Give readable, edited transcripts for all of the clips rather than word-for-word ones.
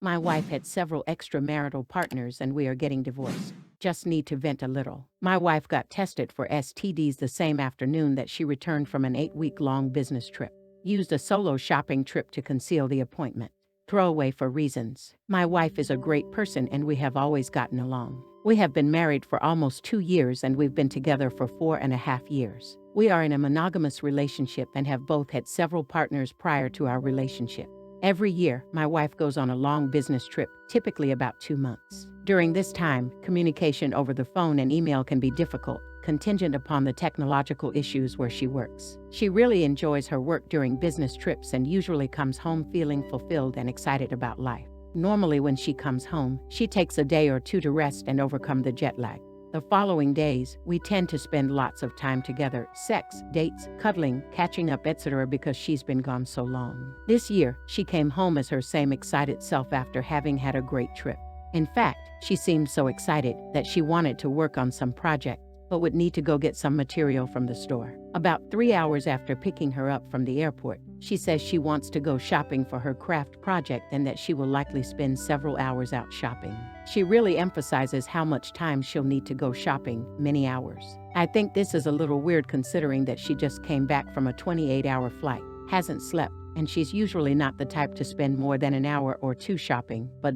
My wife had several extramarital partners and we are getting divorced. Just need to vent a little. My wife got tested for STDs the same afternoon that she returned from an 8-week-long business trip. Used a solo shopping trip to conceal the appointment. Throwaway for reasons. My wife is a great person and we have always gotten along. We have been married for almost 2 years and we've been together for 4.5 years. We are in a monogamous relationship and have both had several partners prior to our relationship. Every year, my wife goes on a long business trip, typically about 2 months. During this time, communication over the phone and email can be difficult, contingent upon the technological issues where she works. She really enjoys her work during business trips and usually comes home feeling fulfilled and excited about life. Normally when she comes home, she takes a day or two to rest and overcome the jet lag. The following days, we tend to spend lots of time together, sex, dates, cuddling, catching up, etc. because she's been gone so long. This year, she came home as her same excited self after having had a great trip. In fact, she seemed so excited that she wanted to work on some project, but would need to go get some material from the store. About 3 hours after picking her up from the airport, she says she wants to go shopping for her craft project and that she will likely spend several hours out shopping. She really emphasizes how much time she'll need to go shopping, many hours. I think this is a little weird considering that she just came back from a 28-hour flight, hasn't slept, and she's usually not the type to spend more than an hour or two shopping, but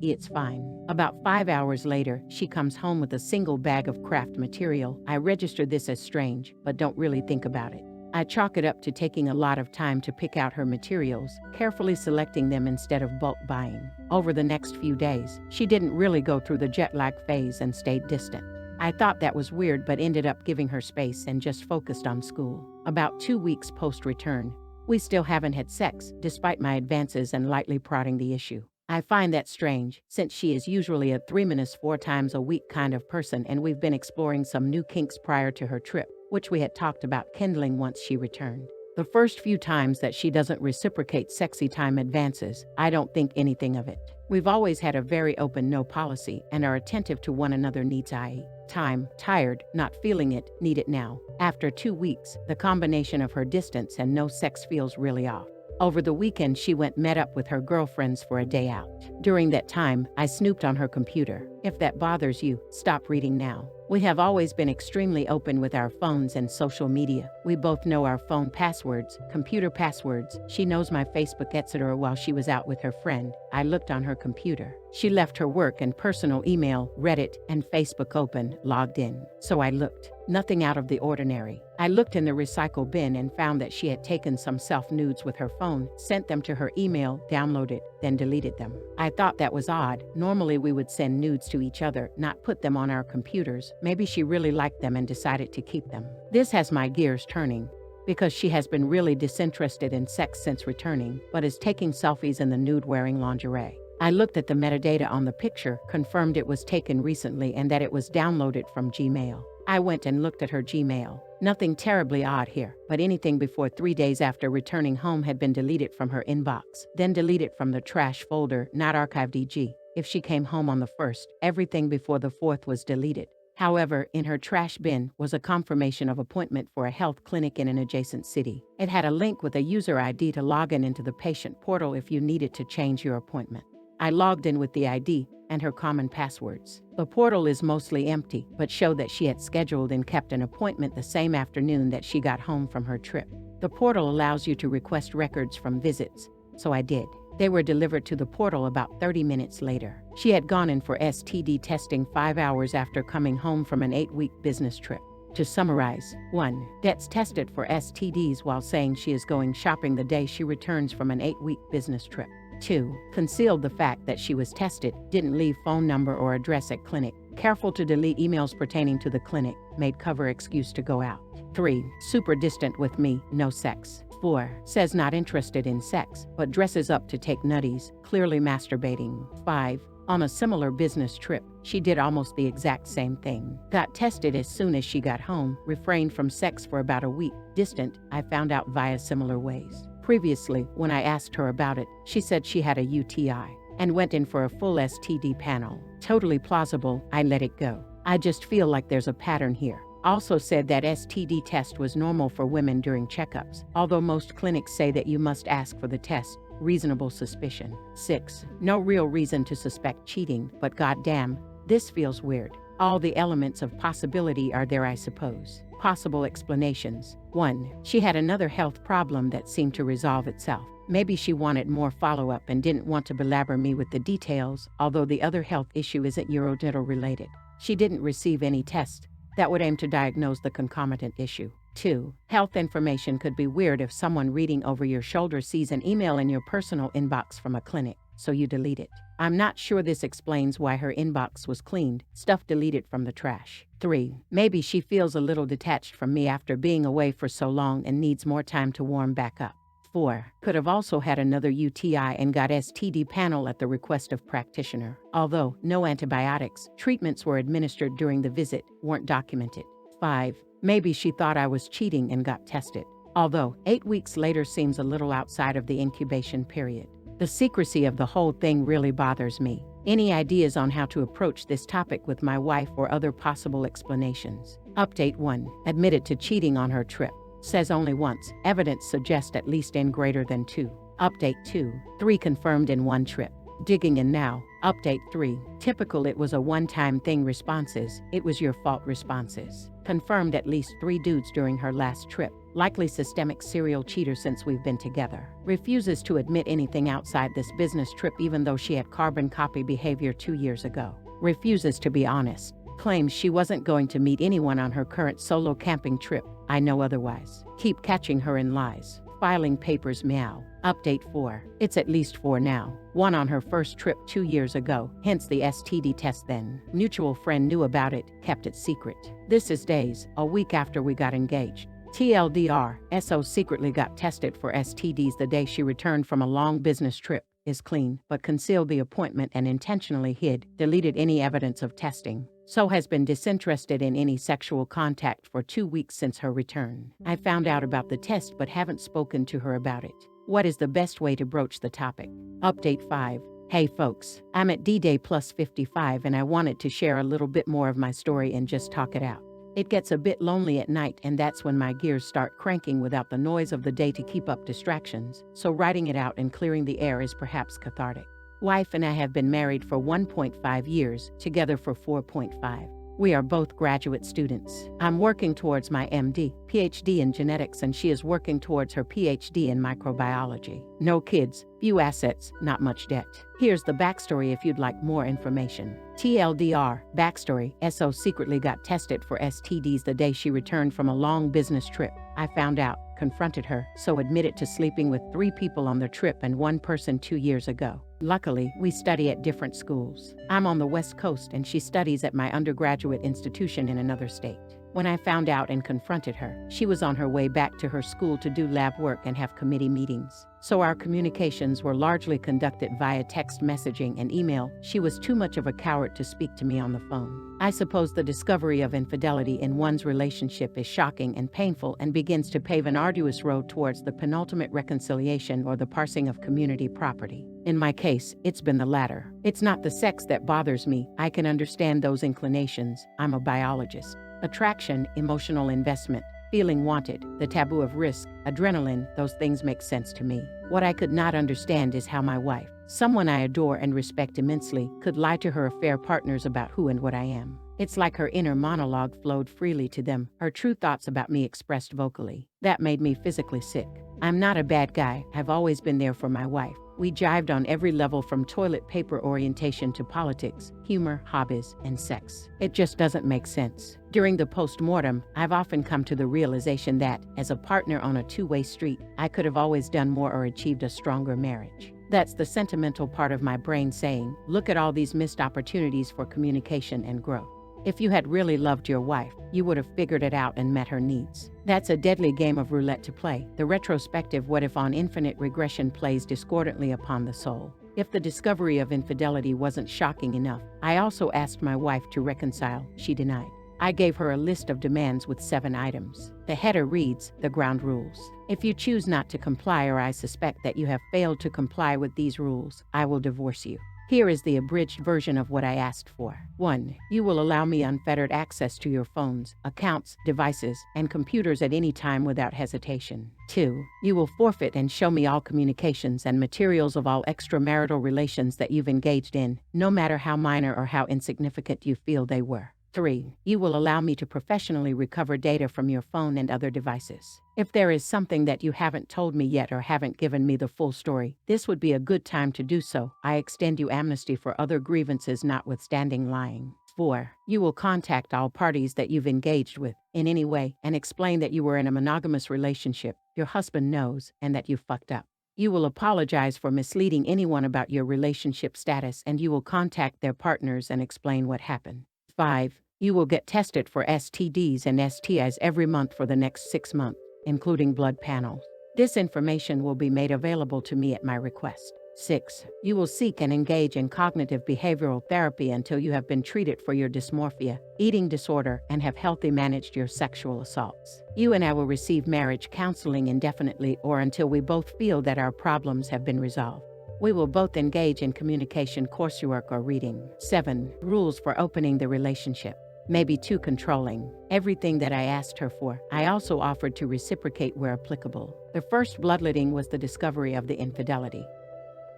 it's fine. About 5 hours later, she comes home with a single bag of craft material. I register this as strange, but don't really think about it. I chalk it up to taking a lot of time to pick out her materials, carefully selecting them instead of bulk buying. Over the next few days, she didn't really go through the jet lag phase and stayed distant. I thought that was weird but ended up giving her space and just focused on school. About 2 weeks post-return, we still haven't had sex, despite my advances and lightly prodding the issue. I find that strange, since she is usually a 3-4 times a week kind of person and we've been exploring some new kinks prior to her trip, which we had talked about kindling once she returned. The first few times that she doesn't reciprocate sexy time advances, I don't think anything of it. We've always had a very open no policy and are attentive to one another needs, i.e., time, tired, not feeling it, need it now. After 2 weeks, the combination of her distance and no sex feels really off. Over the weekend, she met up with her girlfriends for a day out. During that time, I snooped on her computer. If that bothers you, stop reading now. We have always been extremely open with our phones and social media. We both know our phone passwords, computer passwords. She knows my Facebook, etc. While she was out with her friend, I looked on her computer. She left her work and personal email, Reddit, and Facebook open, logged in. So I looked. Nothing out of the ordinary. I looked in the recycle bin and found that she had taken some self-nudes with her phone, sent them to her email, downloaded, then deleted them. I thought that was odd. Normally we would send nudes to each other, not put them on our computers. Maybe she really liked them and decided to keep them. This has my gears turning, because she has been really disinterested in sex since returning, but is taking selfies in the nude wearing lingerie. I looked at the metadata on the picture, confirmed it was taken recently and that it was downloaded from Gmail. I went and looked at her Gmail. Nothing terribly odd here, but anything before 3 days after returning home had been deleted from her inbox, then deleted from the trash folder, not archived e.g. If she came home on the 1st, everything before the 4th was deleted. However, in her trash bin was a confirmation of appointment for a health clinic in an adjacent city. It had a link with a user ID to log in into the patient portal if you needed to change your appointment. I logged in with the ID and her common passwords. The portal is mostly empty, but showed that she had scheduled and kept an appointment the same afternoon that she got home from her trip. The portal allows you to request records from visits, so I did. They were delivered to the portal about 30 minutes later. She had gone in for STD testing 5 hours after coming home from an 8-week business trip. To summarize, 1. Gets tested for STDs while saying she is going shopping the day she returns from an 8-week business trip. 2. Concealed the fact that she was tested, didn't leave phone number or address at clinic, careful to delete emails pertaining to the clinic, made cover excuse to go out. 3. Super distant with me, no sex. 4. Says not interested in sex, but dresses up to take nutties, clearly masturbating. 5. On a similar business trip, she did almost the exact same thing. Got tested as soon as she got home, refrained from sex for about a week. Distant, I found out via similar ways. Previously, when I asked her about it, she said she had a UTI and went in for a full STD panel. Totally plausible, I let it go. I just feel like there's a pattern here. Also said that STD test was normal for women during checkups, although most clinics say that you must ask for the test reasonable suspicion. 6. No real reason to suspect cheating, but goddamn, this feels weird. All the elements of possibility are there, I suppose. Possible explanations. 1. She had another health problem that seemed to resolve itself. Maybe she wanted more follow-up and didn't want to belabor me with the details, although the other health issue isn't urogenital related. She didn't receive any tests that would aim to diagnose the concomitant issue. 2. Health information could be weird if someone reading over your shoulder sees an email in your personal inbox from a clinic, so you delete it. I'm not sure this explains why her inbox was cleaned, stuff deleted from the trash. 3. Maybe she feels a little detached from me after being away for so long and needs more time to warm back up. 4. Could have also had another UTI and got STD panel at the request of practitioner. Although no antibiotics, treatments were administered during the visit, weren't documented. 5. Maybe she thought I was cheating and got tested. Although 8 weeks later seems a little outside of the incubation period. The secrecy of the whole thing really bothers me. Any ideas on how to approach this topic with my wife or other possible explanations? Update 1. Admitted to cheating on her trip. Says only once. Evidence suggests at least n greater than 2. Update 2. 3 confirmed in 1 trip. Digging in now. Update 3. Typical it was a one-time thing responses. It was your fault responses. Confirmed at least 3 dudes during her last trip. Likely systemic serial cheater since we've been together. Refuses to admit anything outside this business trip even though she had carbon copy behavior 2 years ago. Refuses to be honest. Claims she wasn't going to meet anyone on her current solo camping trip. I know otherwise. Keep catching her in lies. Filing papers meow. Update 4. It's at least 4 now. 1 on her first trip 2 years ago, hence the STD test then. Mutual friend knew about it, kept it secret. This is days, a week after we got engaged. TLDR, SO secretly got tested for STDs the day she returned from a long business trip. Is clean, but concealed the appointment and intentionally deleted any evidence of testing. So has been disinterested in any sexual contact for 2 weeks since her return. I found out about the test but haven't spoken to her about it. What is the best way to broach the topic? Update 5. Hey folks, I'm at D-Day plus 55 and I wanted to share a little bit more of my story and just talk it out. It gets a bit lonely at night and that's when my gears start cranking without the noise of the day to keep up distractions, so writing it out and clearing the air is perhaps cathartic. Wife and I have been married for 1.5 years, together for 4.5. We are both graduate students. I'm working towards my MD, PhD in genetics, and she is working towards her PhD in microbiology. No kids, few assets, not much debt. Here's the backstory if you'd like more information. TLDR, backstory, SO secretly got tested for STDs the day she returned from a long business trip. I found out, confronted her, so admitted to sleeping with 3 people on the trip and 1 person 2 years ago. Luckily, we study at different schools. I'm on the West Coast and she studies at my undergraduate institution in another state. When I found out and confronted her, she was on her way back to her school to do lab work and have committee meetings. So our communications were largely conducted via text messaging and email. She was too much of a coward to speak to me on the phone. I suppose the discovery of infidelity in one's relationship is shocking and painful and begins to pave an arduous road towards the penultimate reconciliation or the parsing of community property. In my case, it's been the latter. It's not the sex that bothers me. I can understand those inclinations. I'm a biologist. Attraction, emotional investment, feeling wanted, the taboo of risk, adrenaline, those things make sense to me. What I could not understand is how my wife, someone I adore and respect immensely, could lie to her affair partners about who and what I am. It's like her inner monologue flowed freely to them, her true thoughts about me expressed vocally. That made me physically sick. I'm not a bad guy. I've always been there for my wife. We jived on every level from toilet paper orientation to politics, humor, hobbies, and sex. It just doesn't make sense. During the post-mortem, I've often come to the realization that, as a partner on a two-way street, I could have always done more or achieved a stronger marriage. That's the sentimental part of my brain saying, look at all these missed opportunities for communication and growth. If you had really loved your wife, you would have figured it out and met her needs. That's a deadly game of roulette to play. The retrospective what if on infinite regression plays discordantly upon the soul. If the discovery of infidelity wasn't shocking enough, I also asked my wife to reconcile. She denied. I gave her a list of demands with 7 items. The header reads, the ground rules. If you choose not to comply or I suspect that you have failed to comply with these rules, I will divorce you. Here is the abridged version of what I asked for. 1. You will allow me unfettered access to your phones, accounts, devices, and computers at any time without hesitation. 2. You will forfeit and show me all communications and materials of all extramarital relations that you've engaged in, no matter how minor or how insignificant you feel they were. 3. You will allow me to professionally recover data from your phone and other devices. If there is something that you haven't told me yet or haven't given me the full story, this would be a good time to do so. I extend you amnesty for other grievances notwithstanding lying. 4. You will contact all parties that you've engaged with in any way and explain that you were in a monogamous relationship, your husband knows, and that you fucked up. You will apologize for misleading anyone about your relationship status, and you will contact their partners and explain what happened. 5. You will get tested for STDs and STIs every month for the next 6 months, including blood panels. This information will be made available to me at my request. 6. You will seek and engage in cognitive behavioral therapy until you have been treated for your dysmorphia, eating disorder, and have healthy managed your sexual assaults. You and I will receive marriage counseling indefinitely or until we both feel that our problems have been resolved. We will both engage in communication coursework or reading. 7. Rules for opening the relationship. Maybe too controlling. Everything that I asked her for, I also offered to reciprocate where applicable. The first bloodletting was the discovery of the infidelity.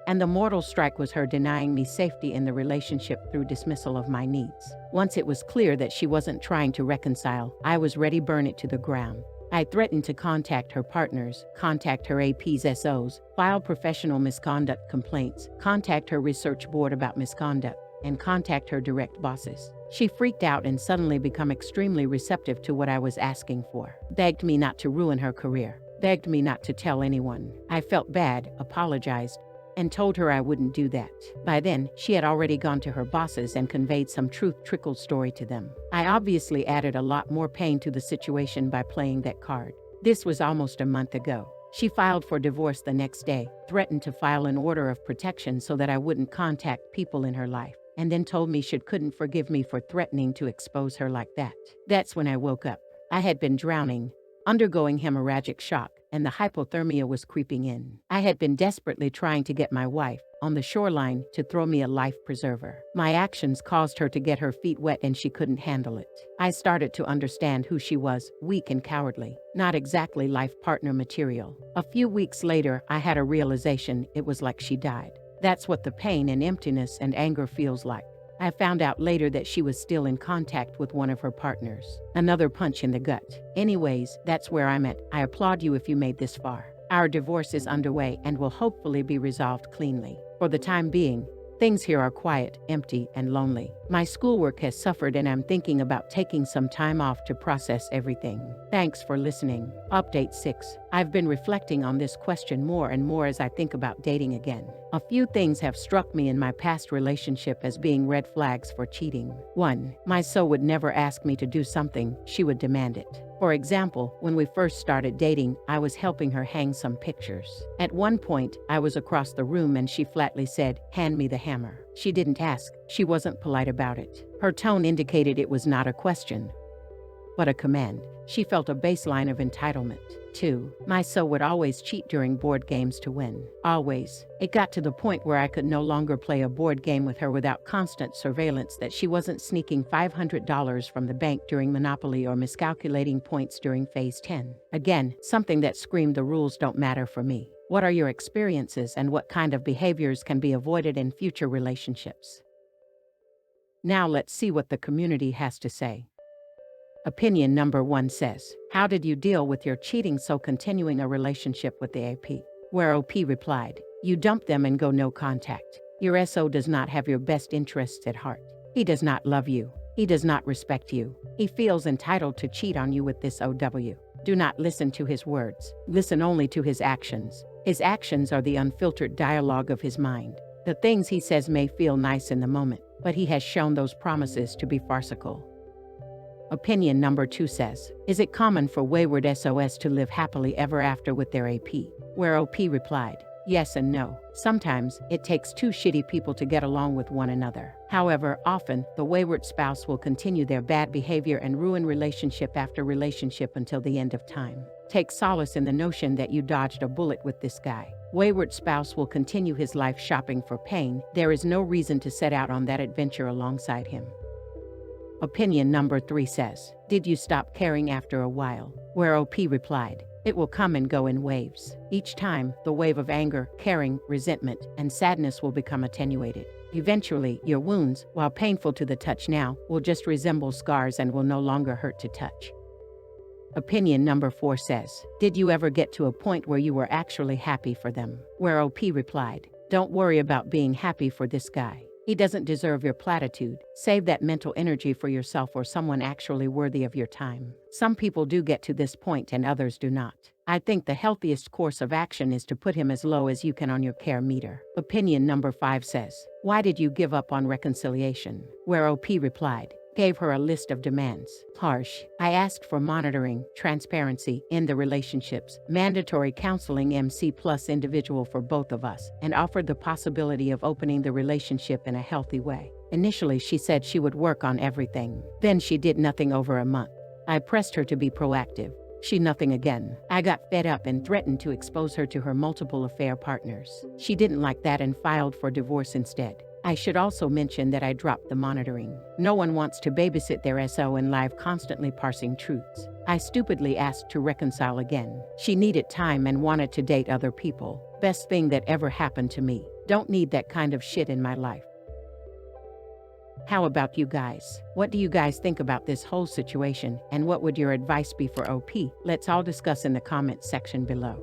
And the mortal strike was her denying me safety in the relationship through dismissal of my needs. Once it was clear that she wasn't trying to reconcile, I was ready to burn it to the ground. I threatened to contact her partners, contact her AP's SOs, file professional misconduct complaints, contact her research board about misconduct, and contact her direct bosses. She freaked out and suddenly became extremely receptive to what I was asking for. Begged me not to ruin her career. Begged me not to tell anyone. I felt bad, apologized, and told her I wouldn't do that. By then, she had already gone to her bosses and conveyed some truth-trickled story to them. I obviously added a lot more pain to the situation by playing that card. This was almost a month ago. She filed for divorce the next day, threatened to file an order of protection so that I wouldn't contact people in her life, and then told me she couldn't forgive me for threatening to expose her like that. That's when I woke up. I had been drowning, undergoing hemorrhagic shock, and the hypothermia was creeping in. I had been desperately trying to get my wife, on the shoreline, to throw me a life preserver. My actions caused her to get her feet wet and she couldn't handle it. I started to understand who she was, weak and cowardly, not exactly life partner material. A few weeks later, I had a realization. It was like she died. That's what the pain and emptiness and anger feels like. I found out later that she was still in contact with one of her partners. Another punch in the gut. Anyways, that's where I'm at. I applaud you if you made this far. Our divorce is underway and will hopefully be resolved cleanly. For the time being, things here are quiet, empty, and lonely. My schoolwork has suffered and I'm thinking about taking some time off to process everything. Thanks for listening. Update 6. I've been reflecting on this question more and more as I think about dating again. A few things have struck me in my past relationship as being red flags for cheating. 1. My soul would never ask me to do something, she would demand it. For example, when we first started dating, I was helping her hang some pictures. At one point, I was across the room and she flatly said, "Hand me the hammer." She didn't ask. She wasn't polite about it. Her tone indicated it was not a question, but a command. She felt a baseline of entitlement. 2. My soul would always cheat during board games to win. Always. It got to the point where I could no longer play a board game with her without constant surveillance that she wasn't sneaking $500 from the bank during Monopoly or miscalculating points during Phase 10. Again, something that screamed the rules don't matter for me. What are your experiences and what kind of behaviors can be avoided in future relationships? Now let's see what the community has to say. Opinion number 1 says, how did you deal with your cheating so continuing a relationship with the AP? Where OP replied, you dump them and go no contact. Your SO does not have your best interests at heart. He does not love you. He does not respect you. He feels entitled to cheat on you with this OW. Do not listen to his words. Listen only to his actions. His actions are the unfiltered dialogue of his mind. The things he says may feel nice in the moment, but he has shown those promises to be farcical. Opinion number 2 says, is it common for wayward SOS to live happily ever after with their AP? Where OP replied, yes and no. Sometimes, it takes two shitty people to get along with one another. However, often, the wayward spouse will continue their bad behavior and ruin relationship after relationship until the end of time. Take solace in the notion that you dodged a bullet with this guy. Wayward spouse will continue his life shopping for pain. There is no reason to set out on that adventure alongside him. Opinion number 3 says, did you stop caring after a while? Where OP replied, it will come and go in waves. Each time, the wave of anger, caring, resentment, and sadness will become attenuated. Eventually, your wounds, while painful to the touch now, will just resemble scars and will no longer hurt to touch. Opinion number 4 says, did you ever get to a point where you were actually happy for them? Where OP replied, don't worry about being happy for this guy. He doesn't deserve your platitude. Save that mental energy for yourself or someone actually worthy of your time. Some people do get to this point and others do not. I think the healthiest course of action is to put him as low as you can on your care meter. Opinion number 5 says, why did you give up on reconciliation? Where OP replied, gave her a list of demands. Harsh. I asked for monitoring, transparency in the relationships, mandatory counseling MC plus individual for both of us, and offered the possibility of opening the relationship in a healthy way. Initially, she said she would work on everything. Then she did nothing over a month. I pressed her to be proactive. She nothing again. I got fed up and threatened to expose her to her multiple affair partners. She didn't like that and filed for divorce instead. I should also mention that I dropped the monitoring. No one wants to babysit their SO in live constantly parsing truths. I stupidly asked to reconcile again. She needed time and wanted to date other people. Best thing that ever happened to me. Don't need that kind of shit in my life. How about you guys? What do you guys think about this whole situation, and what would your advice be for OP? Let's all discuss in the comments section below.